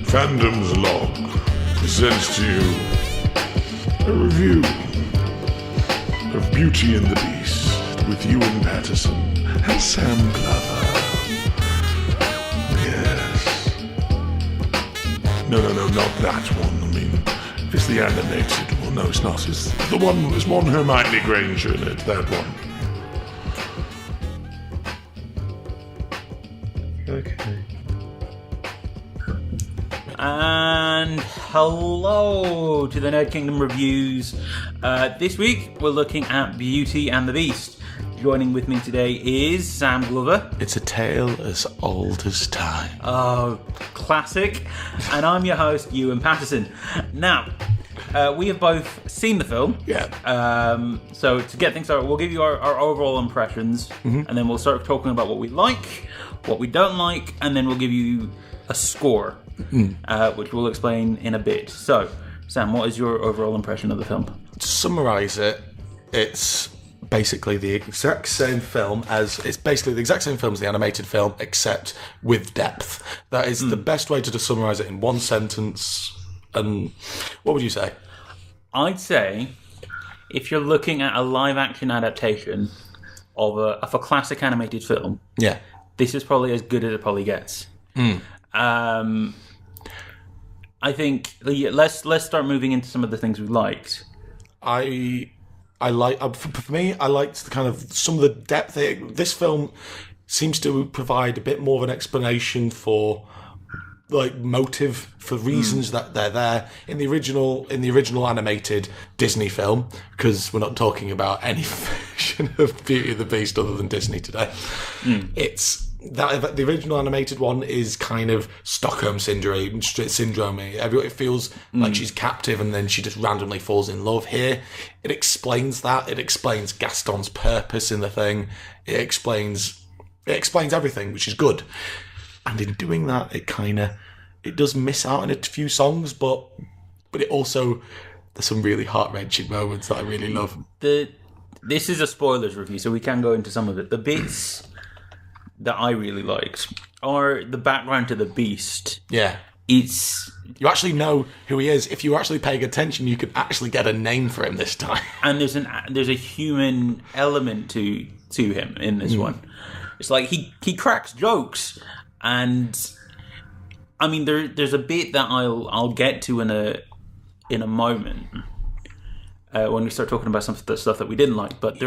Fandom's Log presents to you a review of Beauty and the Beast with Ewen Patterson and Sam Glover. Yes. No, not that one. I mean, if it's the animated one, no, it's not. It's the one, there's one Hermione Granger in it, that one. Okay. And hello to the Nerd Kingdom reviews. This week we're looking at Beauty and the Beast. Joining with me today is Sam Glover. It's a tale as old as time. Oh, classic. And I'm your host, Ewen Patterson. Now, we have both seen the film. Yeah. So to get things started, we'll give you our overall impressions, and then we'll start talking about what we like, what we don't like, and then we'll give you a score, which we'll explain in a bit. So, Sam, what is your overall impression of the film? To summarise it, it's basically the exact same film as the animated film, except with depth. That is the best way to just summarise it in one sentence. And what would you say? I'd say if you're looking at a live-action adaptation of a classic animated film, Yeah. this is probably as good as it probably gets. I think let's start moving into some of the things we liked. I like, for me, I liked the kind of some of the depth. This film seems to provide a bit more of an explanation for like motive, for reasons that they're there in the original animated Disney film, because we're not talking about any version of Beauty and the Beast other than Disney today. It's that the original animated one is kind of Stockholm syndrome. It feels like she's captive and then she just randomly falls in love. Here, it explains that. It explains Gaston's purpose in the thing. It explains everything, which is good. And in doing that, it does miss out on a few songs, but it also, there's some really heart-wrenching moments that I really love. This is a spoilers review, so we can go into some of it. The bits that I really liked are the background to the Beast. Yeah. You actually know who he is. If you're actually paying attention, you can actually get a name for him this time. And there's a human element to him in this one. It's like he cracks jokes, and I mean there's a bit that I'll get to in a moment when we start talking about some of the stuff that we didn't like. But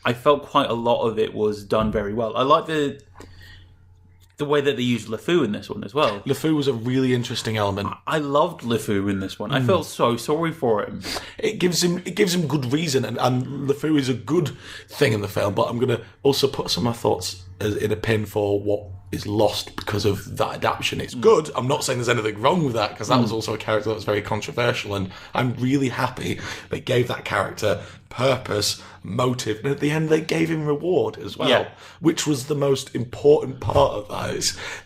I felt quite a lot of it was done very well. I like the way that they used LeFou in this one as well. LeFou was a really interesting element. I loved LeFou in this one. I felt so sorry for him. It gives him good reason, and LeFou is a good thing in the film. But I'm going to also put some of my thoughts in a pin for what is lost because of that adaptation. It's good. I'm not saying there's anything wrong with that, because that was also a character that was very controversial, and I'm really happy they gave that character purpose, motive, and at the end they gave him reward as well, which was the most important part of that.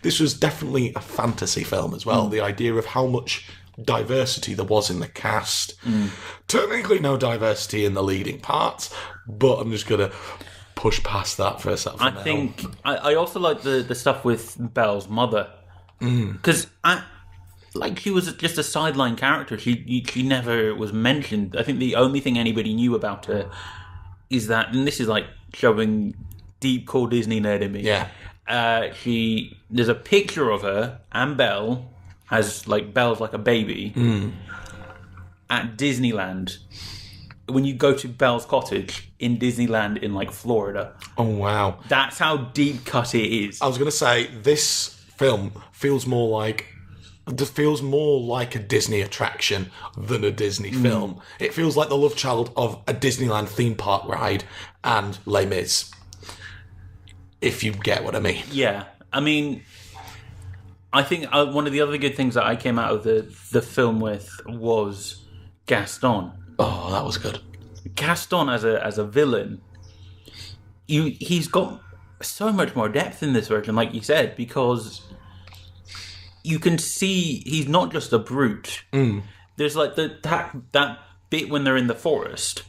This was definitely a fantasy film as well. The idea of how much diversity there was in the cast. Technically no diversity in the leading parts, but I'm just going to push past that for a second. I think I also like the stuff with Belle's mother, because she was just a sideline character. She never was mentioned. I think the only thing anybody knew about her is that, and this is like showing deep core Disney nerd in me. Yeah, there's a picture of her and Belle as Belle's like a baby at Disneyland. When you go to Belle's cottage in Disneyland in Florida. Oh wow, that's how deep cut it is. I was going to say this film feels more like a Disney attraction than a Disney film. It feels like the love child of a Disneyland theme park ride and Les Mis, if you get what I mean. Yeah, I mean, I think one of the other good things that I came out of the film with was Gaston. Oh, that was good. Gaston as a villain, he's got so much more depth in this version, like you said, because you can see he's not just a brute. There's that bit when they're in the forest.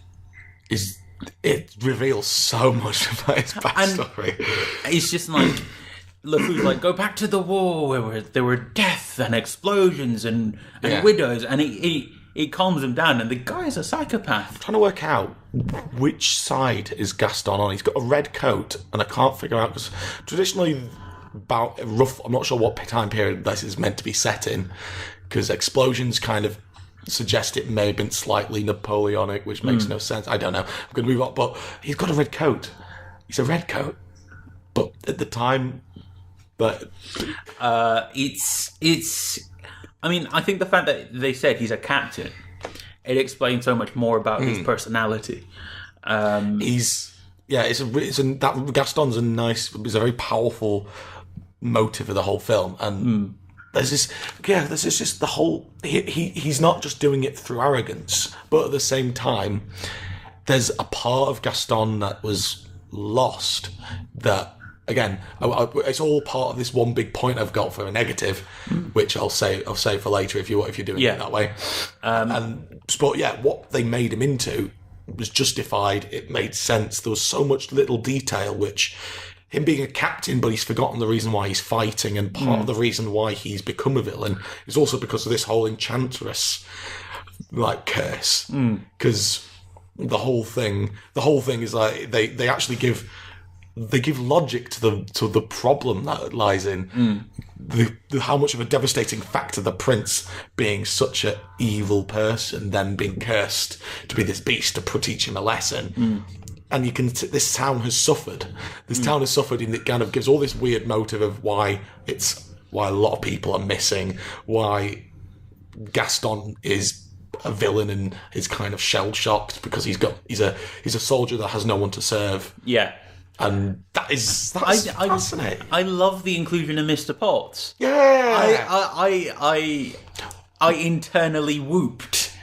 It reveals so much about his backstory. And it's just LeFou's like, go back to the war where there were death and explosions and Yeah. widows, and it calms him down, and the guy is a psychopath. Trying to work out which side is Gaston on. He's got a red coat, and I can't figure out, because traditionally, about rough, I'm not sure what time period this is meant to be set in, because explosions kind of suggest it may have been slightly Napoleonic, which makes no sense. I don't know. I'm going to move on, but he's got a red coat. He's a red coat. But at the time, but It's. I mean, I think the fact that they said he's a captain, it explains so much more about his personality. that Gaston's is a very powerful motive of the whole film, and there's just the whole. He's not just doing it through arrogance, but at the same time, there's a part of Gaston that was lost. That again, it's all part of this one big point I've got for a negative, which I'll say for later if you're doing it that way. But yeah, what they made him into was justified. It made sense. There was so much little detail, which him being a captain, but he's forgotten the reason why he's fighting, and part of the reason why he's become a villain is also because of this whole enchantress curse. Because the whole thing is like they actually give logic to the problem that lies in how much of a devastating factor the prince being such an evil person, then being cursed to be this beast to teach him a lesson. And you can this town has suffered. This town has suffered, and it kind of gives all this weird motive of why a lot of people are missing, why Gaston is a villain and is kind of shell shocked because he's a soldier that has no one to serve. Yeah. And that's fascinating. I love the inclusion of Mr. Potts. Yeah, I internally whooped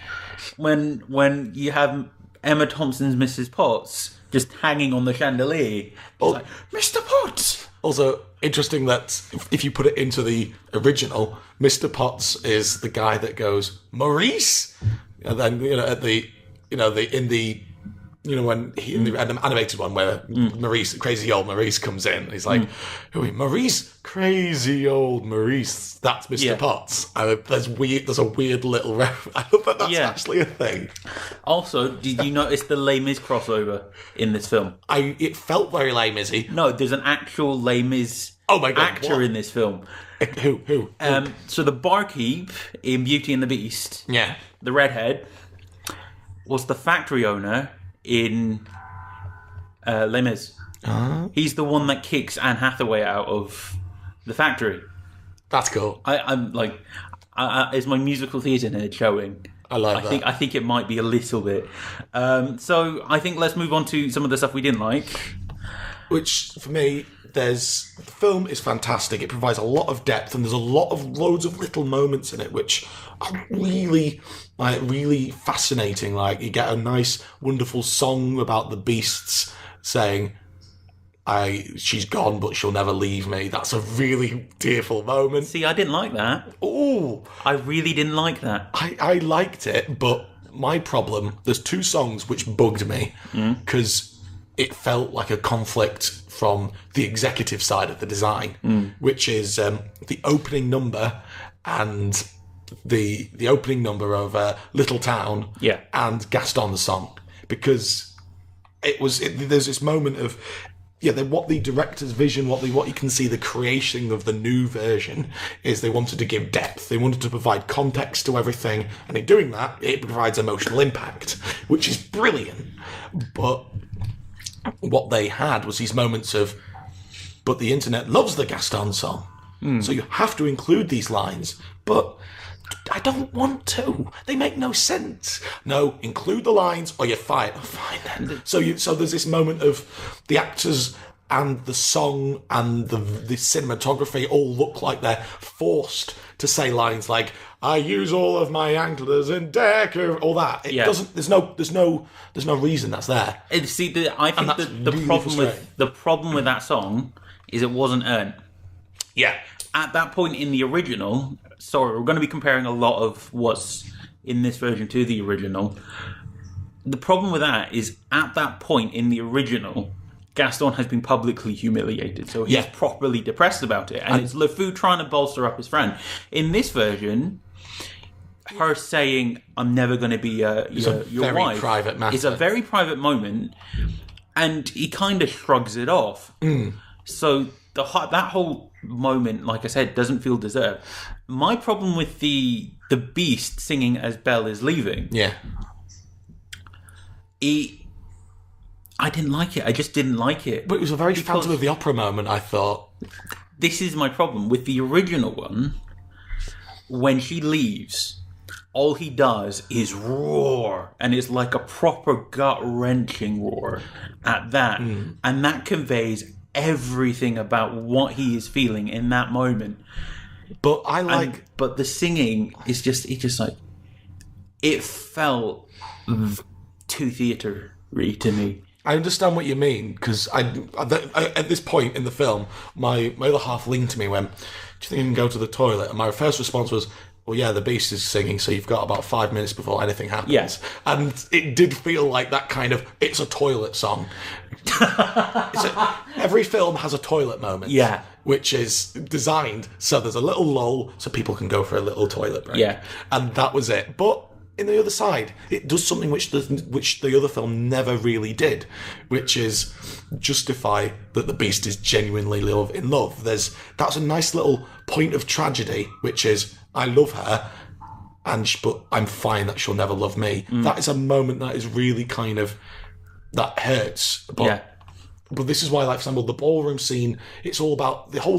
when you have Emma Thompson's Mrs. Potts just hanging on the chandelier. Like, Mr. Potts. Also, interesting that if you put it into the original, Mr. Potts is the guy that goes Maurice, and then when he in the animated one where Maurice, crazy old Maurice, comes in, and he's like, "Who are you? Maurice, crazy old Maurice." That's Mr. Potts. There's a weird little reference. I love that that's actually a thing. Also, did you notice the Les Mis crossover in this film? It felt very Les Mis-y. No, there's an actual Les Mis actor in this film. Who? So the barkeep in Beauty and the Beast, the redhead, was the factory owner in Les Mis. He's the one that kicks Anne Hathaway out of the factory. That's cool. I'm like, is my musical theatre nerd showing? I like that. I think it might be a little bit. So I think let's move on to some of the stuff we didn't like. Which, for me, the film is fantastic. It provides a lot of depth, and there's loads of little moments in it which are really fascinating. Like, you get a nice, wonderful song about the beasts saying, she's gone, but she'll never leave me. That's a really tearful moment. See, I didn't like that. Oh, I really didn't like that. I liked it, but my problem, there's two songs which bugged me because it felt like a conflict from the executive side of the design, which is the opening number and the opening number of Little Town and Gaston's song, because there's this moment of what the director's vision, what you can see, the creation of the new version is they wanted to give depth. They wanted to provide context to everything, and in doing that, it provides emotional impact, which is brilliant. But what they had was these moments of, but the internet loves the Gaston song, so you have to include these lines, but I don't want to. They make no sense. No, include the lines or you're fired. Oh, fine then. So there's this moment of the actors and the song and the cinematography all look like they're forced to say lines like, "I use all of my antlers and decker," all that. It doesn't. There's no reason that's there. See, I think the problem with that song is it wasn't earned. Yeah. At that point in the original, sorry, we're going to be comparing a lot of what's in this version to the original. The problem with that is, at that point in the original, Gaston has been publicly humiliated, so he's properly depressed about it. And it's LeFou trying to bolster up his friend. In this version, her saying, "I'm never going to be your wife," private matter. is a very private moment, and he kind of shrugs it off. So that whole moment, like I said, doesn't feel deserved. My problem with the Beast singing as Belle is leaving, I didn't like it. I just didn't like it. But it was a very Phantom of the Opera moment, I thought. This is my problem. With the original one, when she leaves, all he does is roar. And it's like a proper gut-wrenching roar at that. And that conveys everything about what he is feeling in that moment. But But the singing is just... It felt too theatre-y to me. I understand what you mean, because at this point in the film, my other half leaned to me and went, "Do you think you can go to the toilet?" And my first response was, "Well, yeah, the Beast is singing, so you've got about 5 minutes before anything happens." Yes. And it did feel like that kind of, it's a toilet song. Every film has a toilet moment. Yeah. Which is designed so there's a little lull so people can go for a little toilet break. Yeah. And that was it. But in the other side, it does something which the other film never really did, which is justify that the Beast is genuinely in love. That's a nice little point of tragedy, which is, I love her, but I'm fine that she'll never love me. That is a moment that is really kind of, that hurts. But this is why, like, for example, the ballroom scene, it's all about the whole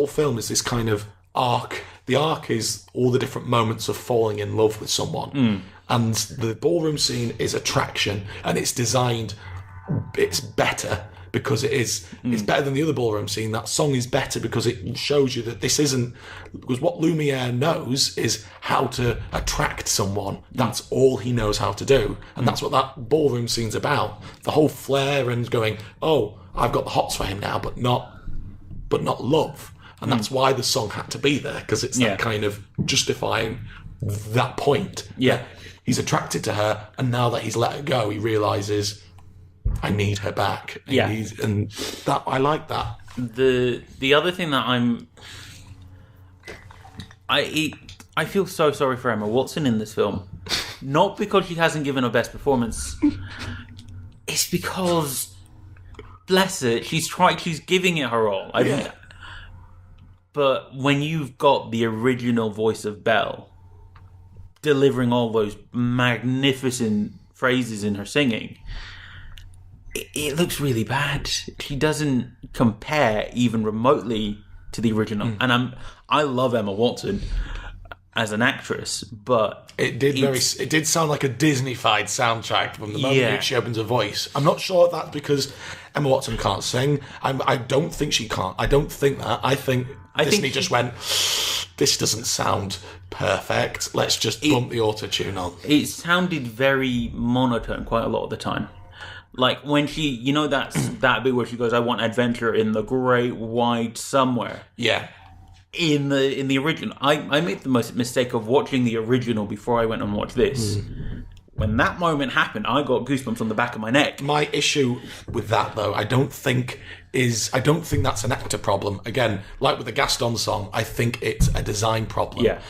film is this kind of arc. The arc is all the different moments of falling in love with someone. And the ballroom scene is attraction, and it's designed, it's better because it's better than the other ballroom scene. That song is better because it shows you that this isn't, because what Lumiere knows is how to attract someone. That's all he knows how to do. And that's what that ballroom scene's about. The whole flair and going, oh, I've got the hots for him now, but not love. And that's why the song had to be there, because it's that kind of justifying that point. Yeah. He's attracted to her, and now that he's let her go, he realises, I need her back. And that, I like that. The other thing that I feel so sorry for Emma Watson in this film. Not because she hasn't given her best performance. It's because, bless her, she's giving it her all. But when you've got the original voice of Belle delivering all those magnificent phrases in her singing, it looks really bad. She doesn't compare even remotely to the original. And I love Emma Watson as an actress, but it did sound like a Disney-fied soundtrack from the moment she opens her voice. I'm not sure if that's because Emma Watson can't sing. I don't think she can't. I don't think that. I think Disney just went, this doesn't sound perfect. Let's just bump the auto-tune on. It sounded very monotone quite a lot of the time. Like when she, that bit where she goes, "I want adventure in the great wide somewhere." Yeah. In the original, I made the mistake of watching the original before I went and watched this. When that moment happened, I got goosebumps on the back of my neck. My issue with that, though, I don't think that's an actor problem. Again, like with the Gaston song, I think it's a design problem. Yeah.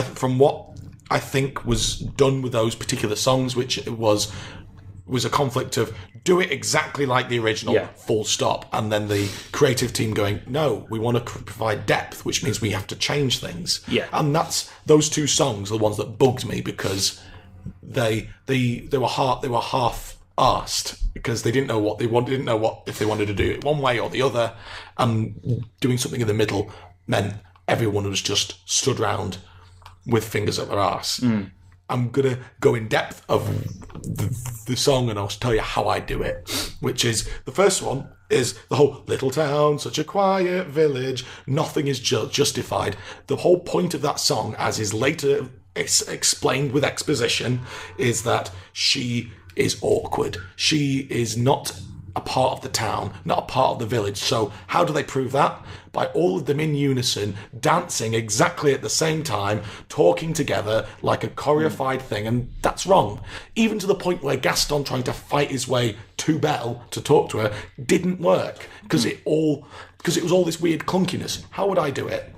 From what I think was done with those particular songs, which was a conflict of do it exactly like the original, full stop, and then the creative team going, no, we want to provide depth, which means we have to change things. Yeah. And those two songs are the ones that bugged me because they were half-arsed because they didn't know what they wanted, didn't know what if they wanted to do it one way or the other, and doing something in the middle meant everyone was just stood round with fingers up their arse. I'm going to go in depth of the song and I'll tell you how I do it, which is, the first one is the whole little town, such a quiet village, nothing is justified. The whole point of that song, as is later explained with exposition, is that she is awkward. She is not a part of the town, not a part of the village. So how do they prove that? By all of them in unison, dancing exactly at the same time, talking together like a choreographed thing, and that's wrong. Even to the point where Gaston trying to fight his way to Belle to talk to her didn't work because it was all this weird clunkiness. How would I do it?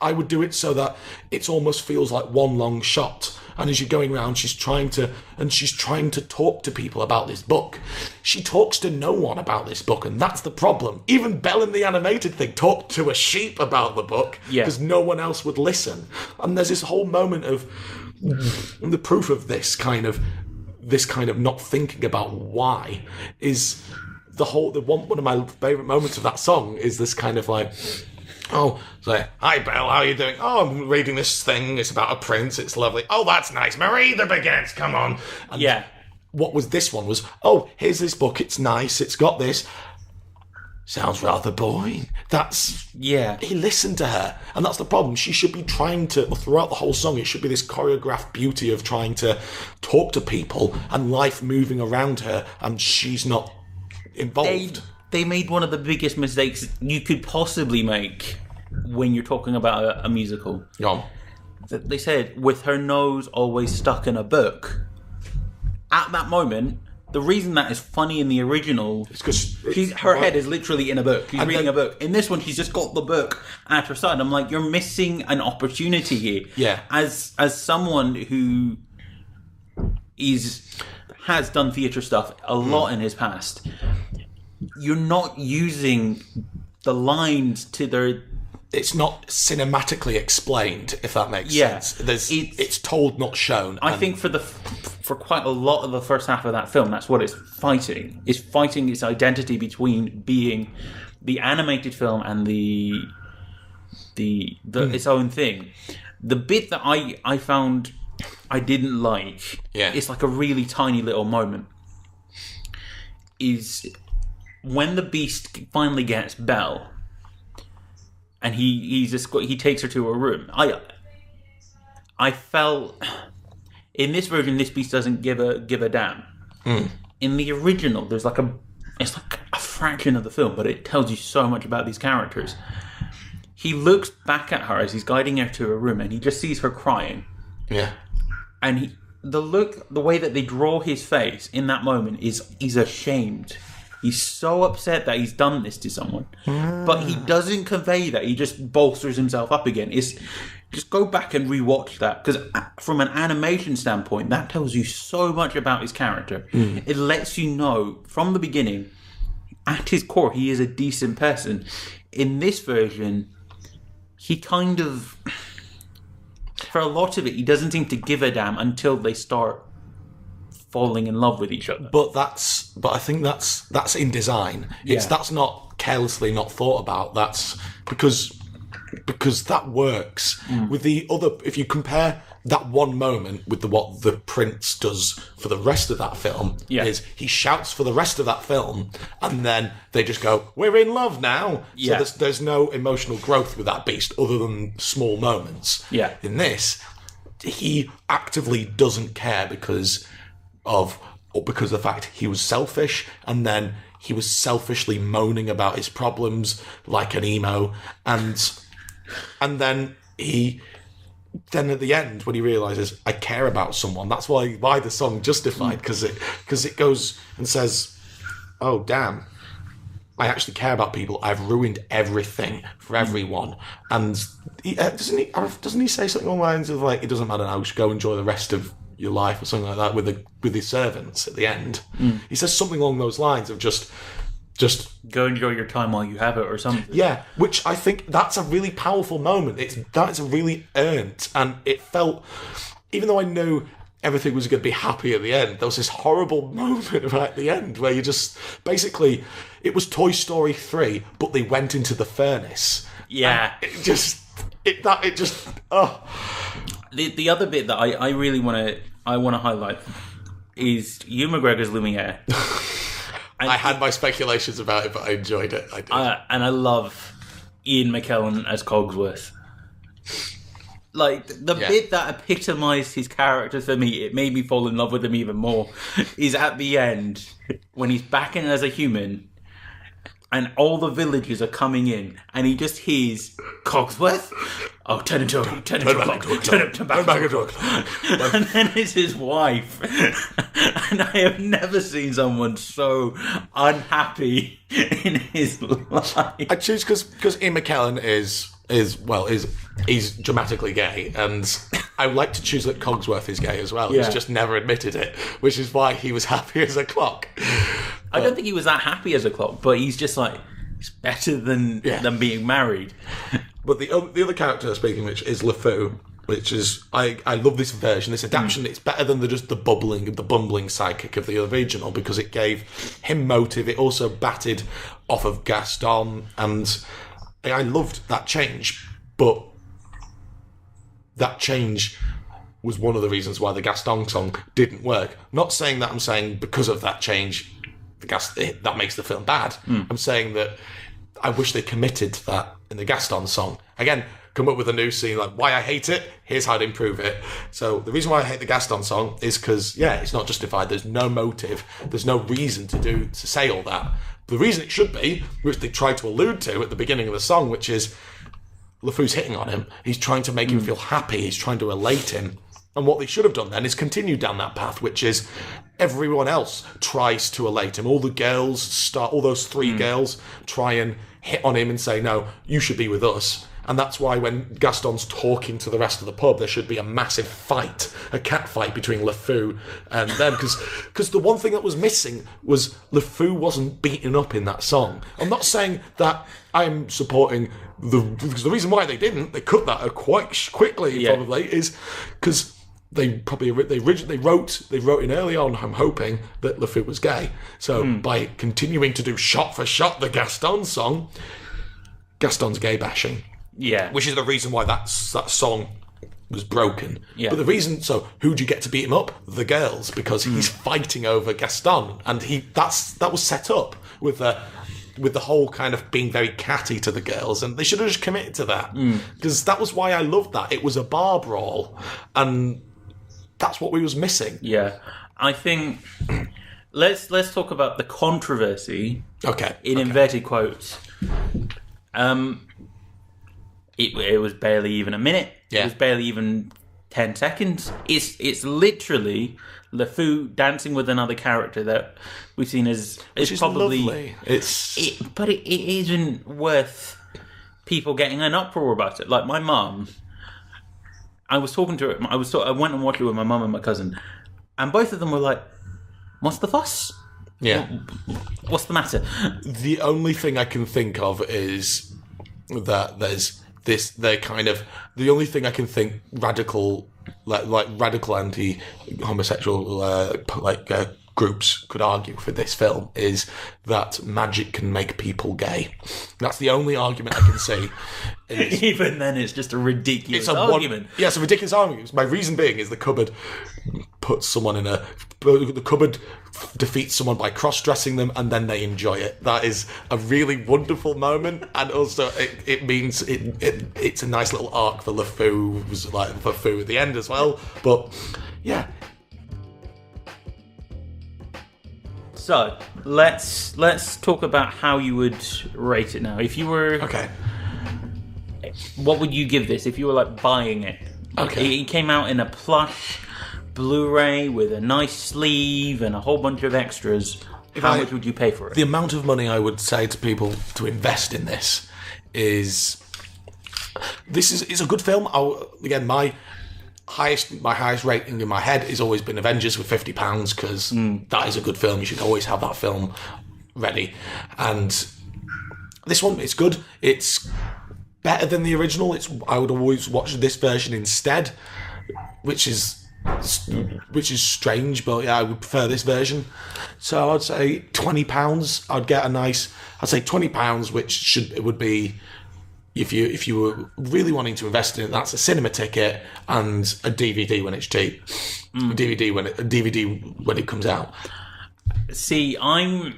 I would do it so that it almost feels like one long shot. And as you're going around, she's trying to talk to people about this book. She talks to no one about this book, and that's the problem. Even Belle in the animated thing talked to a sheep about the book because no one else would listen. And there's this whole moment of the proof of this kind of not thinking about why is one of my favourite moments of that song is this kind of like, oh, so, hi Belle, how are you doing? Oh, I'm reading this thing, it's about a prince, it's lovely. Oh, that's nice, Marie the Baguette, come on. And what was this one was, oh, here's this book, it's nice, it's got this. Sounds rather boring. He listened to her, and that's the problem. She should be trying to, throughout the whole song, it should be this choreographed beauty of trying to talk to people and life moving around her, and she's not involved. They made one of the biggest mistakes you could possibly make when you're talking about a musical. Yeah. They said, with her nose always stuck in a book. At that moment, the reason that is funny in the original is because her head is literally in a book. She's reading a book. In this one, she's just got the book at her side. I'm like, you're missing an opportunity here. Yeah. As someone who has done theatre stuff a lot in his past, you're not using the lines to their... It's not cinematically explained, if that makes sense. It's told, not shown. I think for quite a lot of the first half of that film, that's what it's fighting. It's fighting its identity between being the animated film and its own thing. The bit that I found I didn't like, it's like a really tiny little moment, is when the Beast finally gets Belle, and he takes her to her room. I felt in this version, this Beast doesn't give a damn. In the original, it's like a fraction of the film, but it tells you so much about these characters. He looks back at her as he's guiding her to her room, and he just sees her crying. Yeah, and the way that they draw his face in that moment is he's ashamed. He's so upset that he's done this to someone. But he doesn't convey that. He just bolsters himself up again. Just go back and rewatch that. Because from an animation standpoint, that tells you so much about his character. It lets you know from the beginning, at his core, he is a decent person. In this version, he kind of... For a lot of it, he doesn't seem to give a damn until they start falling in love with each other. But I think that's in design. That's not carelessly not thought about. That's because that works. With the other, if you compare that one moment with what the prince does for the rest of that film, is he shouts for the rest of that film, and then they just go, "We're in love now." So there's no emotional growth with that Beast other than small moments. In this, he actively doesn't care because of the fact he was selfish, and then he was selfishly moaning about his problems like an emo, and then at the end when he realizes I care about someone, that's why the song Justified, because it goes and says, oh damn, I actually care about people. I've ruined everything for everyone. And doesn't he say something along the lines of like, it doesn't matter now, just go enjoy the rest of your life or something like that with his servants at the end. He says something along those lines of just go enjoy your time while you have it or something. Yeah, which I think that's a really powerful moment. That's really earned, and it felt, even though I knew everything was going to be happy at the end, there was this horrible moment right at the end where you just basically, it was Toy Story 3, but they went into the furnace. Yeah, The other bit that I really want to highlight is Ewan McGregor's Lumiere. I had my speculations about it, but I enjoyed it. I did. And I love Ian McKellen as Cogsworth. Like, the bit that epitomised his character for me, it made me fall in love with him even more, is at the end, when he's back in as a human, and all the villagers are coming in, and he just hears Cogsworth. Oh, turn into a clock. Turn back into a clock. And then it's his wife. And I have never seen someone so unhappy in his life. I choose because Ian McKellen is he's dramatically gay, and I would like to choose that Cogsworth is gay as well. Yeah. He's just never admitted it, which is why he was happy as a clock. I don't think he was that happy as a clock, but he's just like, it's better than being married. But the other character speaking, which is LeFou, which is I love this version, this adaptation. It's better than the bumbling sidekick of the original because it gave him motive. It also batted off of Gaston, and I loved that change. But that change was one of the reasons why the Gaston song didn't work. Not saying that I'm saying because of that change, that makes the film bad. I'm saying that I wish they committed to that in the Gaston song. Again, come up with a new scene, like why I hate it, here's how to improve it. So the reason why I hate the Gaston song is because, it's not justified. There's no motive. There's no reason to say all that. The reason it should be, which they tried to allude to at the beginning of the song, which is LeFou's hitting on him. He's trying to make him feel happy. He's trying to elate him. And what they should have done then is continue down that path, which is everyone else tries to elate him. All the girls all those three girls try and hit on him and say, no, you should be with us. And that's why when Gaston's talking to the rest of the pub, there should be a massive fight, a cat fight between LeFou and them. Because the one thing that was missing was LeFou wasn't beaten up in that song. I'm not saying that I'm supporting because the reason why they cut that quite quickly probably is because they wrote in early on, I'm hoping, that LeFou was gay. So by continuing to do shot for shot the Gaston song, Gaston's gay bashing. Yeah. Which is the reason why that song was broken. Yeah. But the reason, so who'd you get to beat him up? The girls, because he's fighting over Gaston. And that was set up with the whole kind of being very catty to the girls, and they should have just committed to that. Because that was why I loved that. It was a bar brawl, and that's what we was missing. Yeah. I think let's talk about the controversy. Okay. In inverted quotes. It was barely even a minute. Yeah. It was barely even 10 seconds. It's literally LeFou dancing with another character that we've seen as Which is probably lovely. But it isn't worth people getting an uproar about it. Like my mum, I was talking to her. I went and watched it with my mum and my cousin, and both of them were like, "What's the fuss? Yeah. What's the matter?" The only thing I can think of is that there's the only thing I can think radical, like radical anti-homosexual groups could argue for this film is that magic can make people gay. That's the only argument I can see. Even then, it's just a ridiculous argument. It's a ridiculous argument. My reason being is the cupboard puts someone the cupboard defeats someone by cross-dressing them, and then they enjoy it. That is a really wonderful moment, and also it means it's a nice little arc for LeFou at the end as well. But yeah. So let's talk about how you would rate it now. If you were Okay. What would you give this if you were like buying it? Okay. It came out in a plush Blu-ray with a nice sleeve and a whole bunch of extras. How much would you pay for it? The amount of money I would say to people to invest in this is a good film. Again, my highest rating in my head has always been Avengers with £50 because that is a good film. You should always have that film ready. And this one, it's good. It's better than the original. I would always watch this version instead, which is strange, but yeah, I would prefer this version. So I'd say £20. I'd say £20, which it would be. If you were really wanting to invest in it, that's a cinema ticket and a DVD when it's cheap. A DVD when it comes out. See, I'm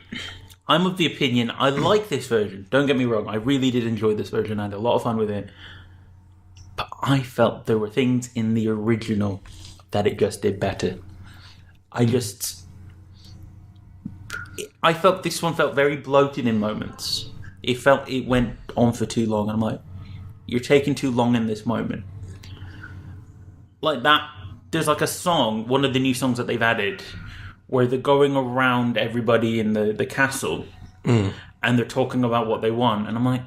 of the opinion I like this version. Don't get me wrong, I really did enjoy this version. I had a lot of fun with it. But I felt there were things in the original that it just did better. I I felt this one felt very bloated in moments. It went on for too long, and I'm like, you're taking too long in this moment. Like that, there's like a song, one of the new songs that they've added, where they're going around everybody in the castle, and they're talking about what they want, and I'm like,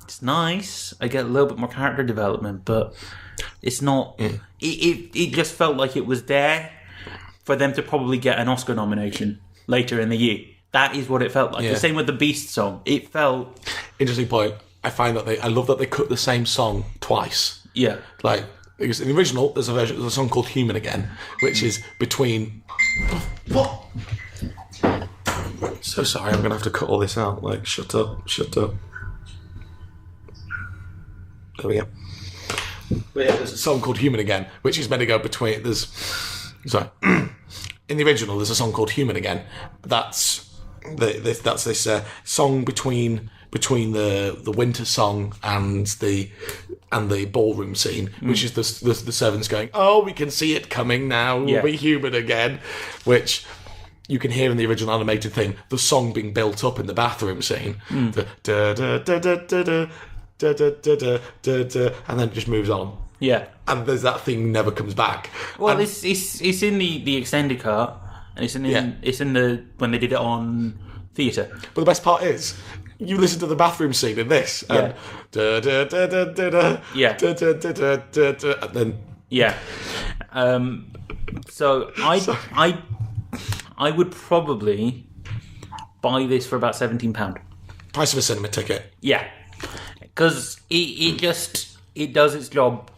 it's nice. I get a little bit more character development, but it's not. It just felt like it was there for them to probably get an Oscar nomination later in the year. That is what it felt like. The same with the Beast song. It felt... Interesting point. I find that I love that they cut the same song twice. Yeah. Like, because in the original, there's a song called Human Again, which is between... What? So sorry, I'm going to have to cut all this out. Like, shut up. There we go. But yeah, there's a song called Human Again, which is meant to go between... Sorry. In the original, there's a song called Human Again. That's this song between the winter song and the ballroom scene, which is the servants going, "Oh, we can see it coming now. We'll be human again," which you can hear in the original animated thing. The song being built up in the bathroom scene, the da da da da da da da da da da da, and then it just moves on. Yeah, and there's that thing never comes back. Well, it's in the extended cut. And it's in the when they did it on theatre. But the best part is, you listen to the bathroom scene in this, and da da da da da da, da da da da da da, and then So I would probably buy this for about £17. Price of a cinema ticket. Yeah, because it does its job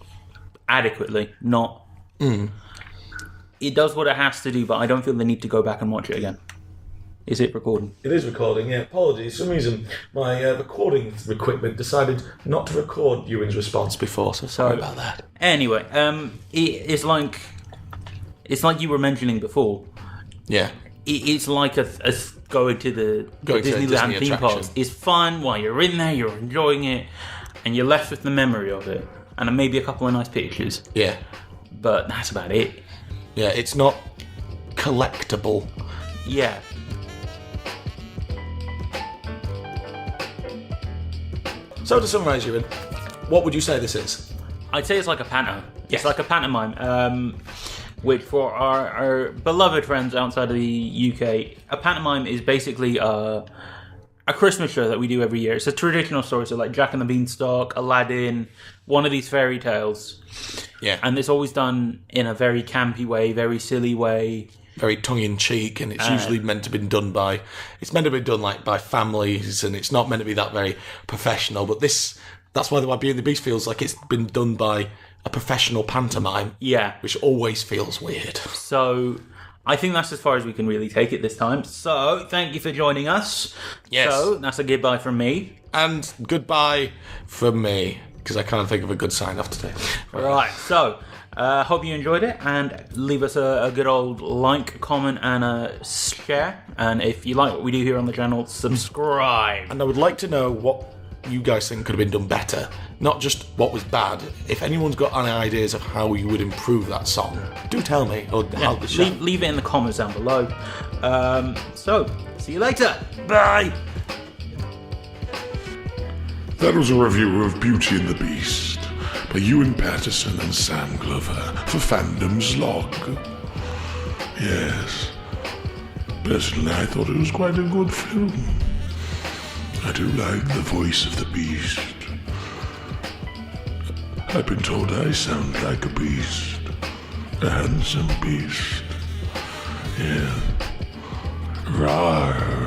adequately. Not. It does what it has to do, but I don't feel the need to go back and watch it again. Is it recording? It is recording, yeah. Apologies. For some reason, my recording equipment decided not to record Ewan's response before, so sorry about that. Anyway, it's like you were mentioning before. Yeah. It's like a going to the Disneyland theme parks. It's fun while you're in there, you're enjoying it, and you're left with the memory of it, and maybe a couple of nice pictures. Yeah. But that's about it. Yeah, it's not collectible. Yeah. So to summarise, Ewan, what would you say this is? I'd say it's like a panto. Yes. It's like a pantomime, which for our beloved friends outside of the UK, a pantomime is basically a Christmas show that we do every year. It's a traditional story, so like Jack and the Beanstalk, Aladdin, one of these fairy tales. Yeah. And it's always done in a very campy way, very silly way. Very tongue-in-cheek, and it's usually meant to be done by by families, and it's not meant to be that very professional. But that's why Beauty and the Beast feels like it's been done by a professional pantomime. Yeah. Which always feels weird. So I think that's as far as we can really take it this time. So thank you for joining us. Yes. So that's a goodbye from me. And goodbye from me, because I can't think of a good sign-off today. Right, so hope you enjoyed it, and leave us a good old like, comment, and a share. And if you like what we do here on the channel, subscribe. And I would like to know what you guys think could have been done better, not just what was bad. If anyone's got any ideas of how you would improve that song, do tell me, or help the show. Leave it in the comments down below. So, see you later. Bye. That was a review of Beauty and the Beast by Ewan Patterson and Sam Glover for Fandom's Log. Yes. Personally, I thought it was quite a good film. I do like the voice of the beast. I've been told I sound like a beast. A handsome beast. Yeah. Rawr.